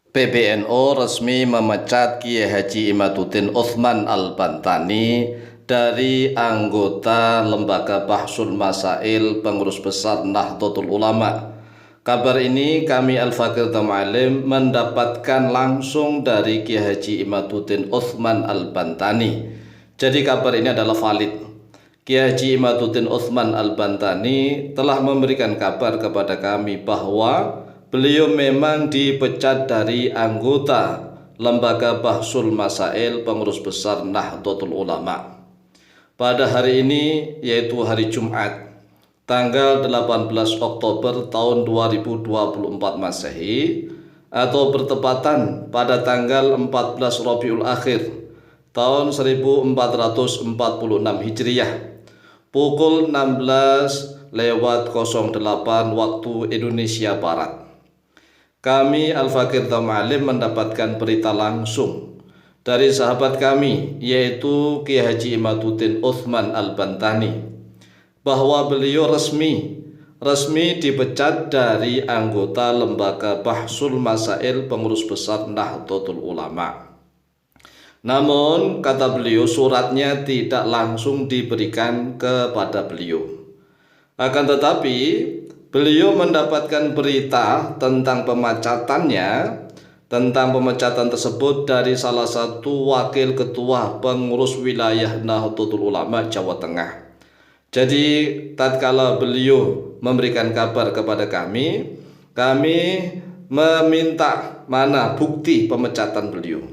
PBNU resmi memecat Kiai Haji Imaduddin Utsman Al-Bantani dari anggota Lembaga Bahsul Masail Pengurus Besar Nahdlatul Ulama. Kabar ini kami Al-Fakir Tamalim mendapatkan langsung dari Kiai Haji Imaduddin Utsman Al-Bantani. Jadi kabar ini adalah valid. Kiai Haji Imaduddin Utsman Al-Bantani telah memberikan kabar kepada kami bahwa beliau memang dipecat dari anggota Lembaga Bahsul Masail Pengurus Besar Nahdlatul Ulama pada hari ini, yaitu hari Jumat tanggal 18 Oktober tahun 2024 Masehi, atau bertepatan pada tanggal 14 Rabiul Akhir tahun 1446 Hijriah pukul 16:08 waktu Indonesia Barat. Kami Al-Fakir Tamalim mendapatkan berita langsung dari sahabat kami, yaitu Kiai Haji Imaduddin Utsman Al-Bantani, bahwa beliau resmi dipecat dari anggota Lembaga Bahsul Masail Pengurus Besar Nahdlatul Ulama. Namun kata beliau, suratnya tidak langsung diberikan kepada beliau. Akan tetapi beliau mendapatkan berita tentang pemecatan tersebut dari salah satu wakil ketua pengurus wilayah Nahdlatul Ulama Jawa Tengah. Jadi tatkala beliau memberikan kabar kepada kami meminta mana bukti pemecatan beliau.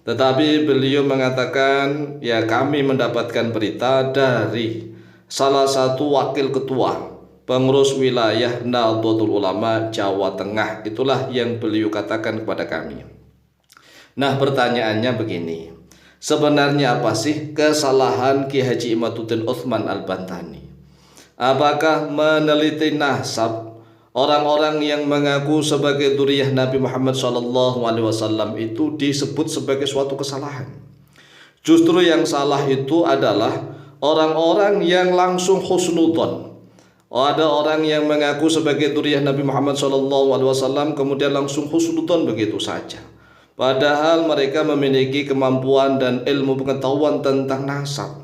Tetapi beliau mengatakan, ya kami mendapatkan berita dari salah satu wakil ketua pengurus wilayah Nahdlatul Ulama Jawa Tengah. Itulah yang beliau katakan kepada kami. Nah, pertanyaannya begini, sebenarnya apa sih kesalahan Kiai Haji Imaduddin Utsman Al-Bantani? Apakah meneliti nasab orang-orang yang mengaku sebagai dzurriyyah Nabi Muhammad SAW itu disebut sebagai suatu kesalahan? Justru yang salah itu adalah orang-orang yang langsung husnudzon. Ada orang yang mengaku sebagai dzurriyyah Nabi Muhammad SAW kemudian langsung husnudzon begitu saja. Padahal mereka memiliki kemampuan dan ilmu pengetahuan tentang nasab.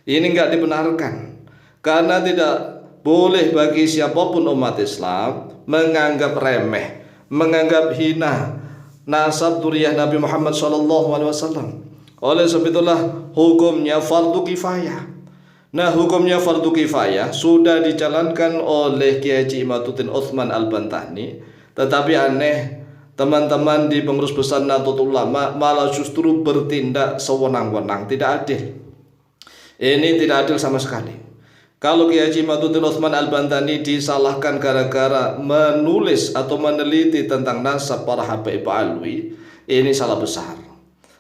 Ini enggak dibenarkan. Karena tidak boleh bagi siapapun umat Islam menganggap remeh, menganggap hina nasab dzurriyyah Nabi Muhammad SAW. Oleh sebab itulah hukumnya fardu kifayah. Nah, hukumnya fardu kifayah sudah dijalankan oleh Kiai Haji Imaduddin Utsman Al-Bantani, tetapi aneh, teman-teman di pengurus besar Nahdlatul Ulama malah justru bertindak sewenang-wenang, tidak adil. Ini tidak adil sama sekali. Kalau Kiai Haji Imaduddin Utsman Al-Bantani disalahkan gara-gara menulis atau meneliti tentang nasab para habaib alwi, ini salah besar.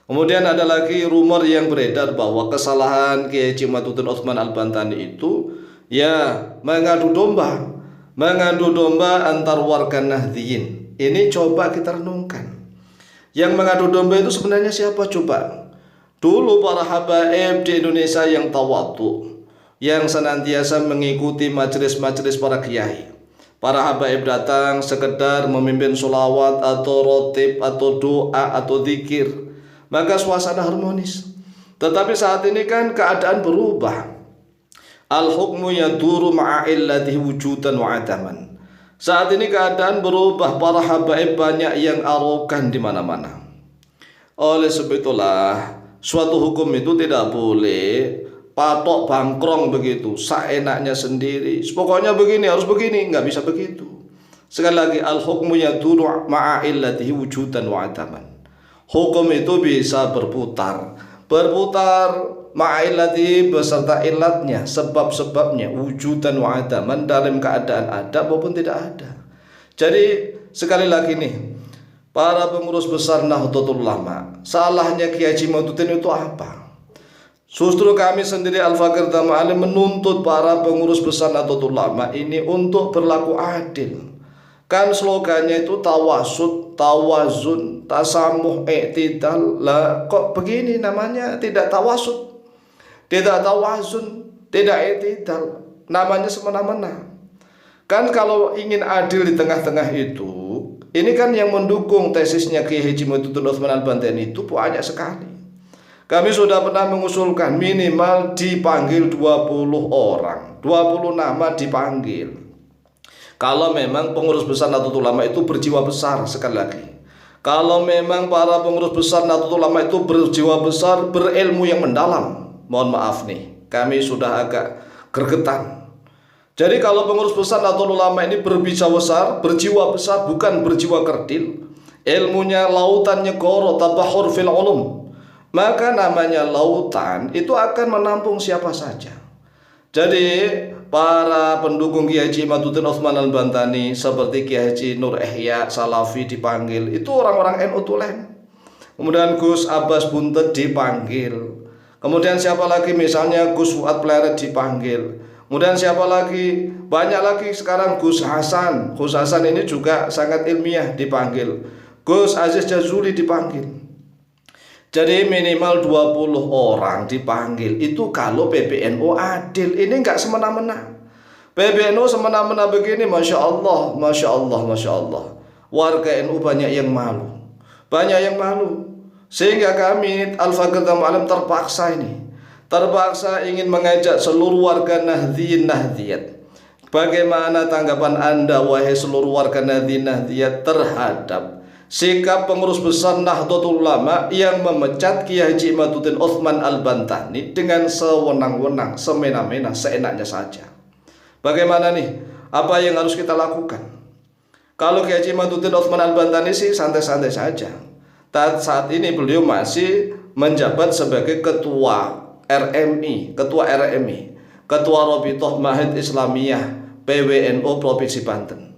Kemudian ada lagi rumor yang beredar bahwa kesalahan Kiai Haji Imaduddin Utsman Al-Bantani itu ya mengadu domba antar warga Nahdliyin. Ini coba kita renungkan. Yang mengadu domba itu sebenarnya siapa coba? Dulu para habaib di Indonesia yang tawadhu, yang senantiasa mengikuti majelis-majelis para kiai. Para habaib datang sekedar memimpin sholawat atau rotib atau doa atau zikir, maka suasana harmonis. Tetapi saat ini kan keadaan berubah. Al-hukmu yaduru ma'a illatihi wujudan wa adaman. Saat ini keadaan berubah, para habaib banyak yang arogan di mana-mana. Oleh sebab itulah suatu hukum itu tidak boleh patok bangkrong begitu, seenaknya sendiri. Pokoknya begini, harus begini, nggak bisa begitu. Sekali lagi, al-hukmu yaduru ma'a illatihi wujudan wa adaman. Hukum itu bisa berputar ma'ilati beserta ilatnya, sebab-sebabnya, wujudan wa adaman, dalam keadaan ada maupun tidak ada. Jadi sekali lagi nih, para pengurus besar Nahdlatul Ulama, salahnya Kiai Haji Imaduddin itu apa? Justru kami sendiri Al-Fakir Tamalim menuntut para pengurus besar Nahdlatul Ulama ini untuk berlaku adil. Kan slogannya itu tawasud, tawazun, tasamuh, i'tidal. Lah kok begini namanya tidak tawasud, tidak tawazun, tidak i'tidal, namanya semena-mena. Kan kalau ingin adil di tengah-tengah itu Ini kan yang mendukung tesisnya Kiai Haji Muhyiddin Utsman Al-Bantani itu banyak sekali. Kami sudah pernah mengusulkan minimal dipanggil 20 orang, 20 nama dipanggil. Kalau memang pengurus besar Nahdlatul Ulama itu berjiwa besar, sekali lagi, kalau memang para pengurus besar Nahdlatul Ulama itu berjiwa besar, berilmu yang mendalam, mohon maaf nih, kami sudah agak gregetan. Jadi kalau pengurus besar Nahdlatul Ulama ini berjiwa besar, bukan berjiwa kerdil, ilmunya lautannya goro tabahur fil ulum, maka namanya lautan itu akan menampung siapa saja. Jadi para pendukung Kiai Haji Muhyiddin Utsman Al-Bantani seperti Kiai Haji Nur Ihya Salafi dipanggil, itu orang-orang NU tulen. Kemudian Gus Abbas Buntet dipanggil. Kemudian siapa lagi, misalnya Gus Fuad Pleret dipanggil. Kemudian siapa lagi, banyak lagi sekarang, Gus Hasan. Gus Hasan ini juga sangat ilmiah dipanggil. Gus Aziz Jazuli dipanggil. Jadi minimal 20 orang dipanggil. Itu kalau PBNU adil. Ini enggak semena-mena. PBNU semena-mena begini, Masya Allah, Masya Allah, Masya Allah. Warga NU banyak yang malu. Banyak yang malu. Sehingga kami Al-Faqih Alam terpaksa ingin mengajak seluruh warga Nahdliyin Nahdliyat. Bagaimana tanggapan Anda, wahai seluruh warga Nahdliyin Nahdliyat, terhadap sikap pengurus besar Nahdlatul Ulama yang memecat Kiai Haji Muhyiddin Utsman Al-Bantani dengan sewenang-wenang, semena-mena, seenaknya saja. Bagaimana nih? Apa yang harus kita lakukan? Kalau Kiai Haji Muhyiddin Utsman Al-Bantani sih santai-santai saja. Saat ini beliau masih menjabat sebagai ketua RMI, ketua Rabithah Mahid Islamiyah PWNU Provinsi Banten.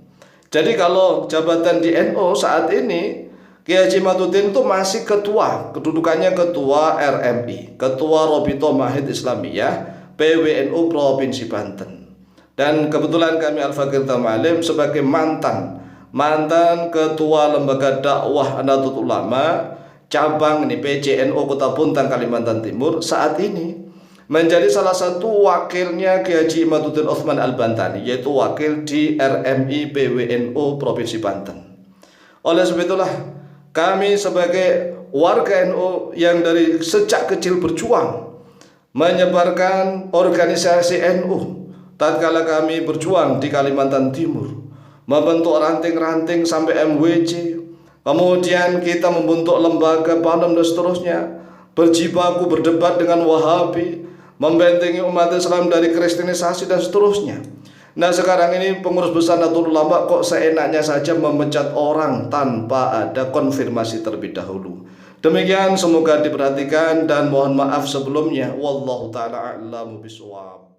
Jadi kalau jabatan di NU saat ini, Kiai Haji Muhyiddin itu masih ketua, kedudukannya ketua RMI, ketua Rabithah Mahid Islamiyah PWNU Provinsi Banten. Dan kebetulan kami Al-Faqih Alim sebagai mantan ketua lembaga dakwah Nahdlatul Ulama cabang PCNU Kota Puntang Kalimantan Timur, saat ini menjadi salah satu wakilnya Kiai Haji Muhyiddin Utsman Al-Bantani, yaitu wakil di RMI PWNU Provinsi Banten. Oleh sebab itulah kami sebagai warga NU yang dari sejak kecil berjuang menyebarkan organisasi NU, tatkala kami berjuang di Kalimantan Timur, membentuk ranting-ranting sampai MWC, kemudian kita membentuk lembaga PANOM dan seterusnya, berjibaku berdebat dengan Wahabi, membentengi umat Islam dari kristenisasi dan seterusnya. Nah sekarang ini pengurus besar Nahdlatul Ulama kok seenaknya saja memecat orang tanpa ada konfirmasi terlebih dahulu. Demikian, semoga diperhatikan dan mohon maaf sebelumnya. Wallahu ta'ala a'lamu bishawab.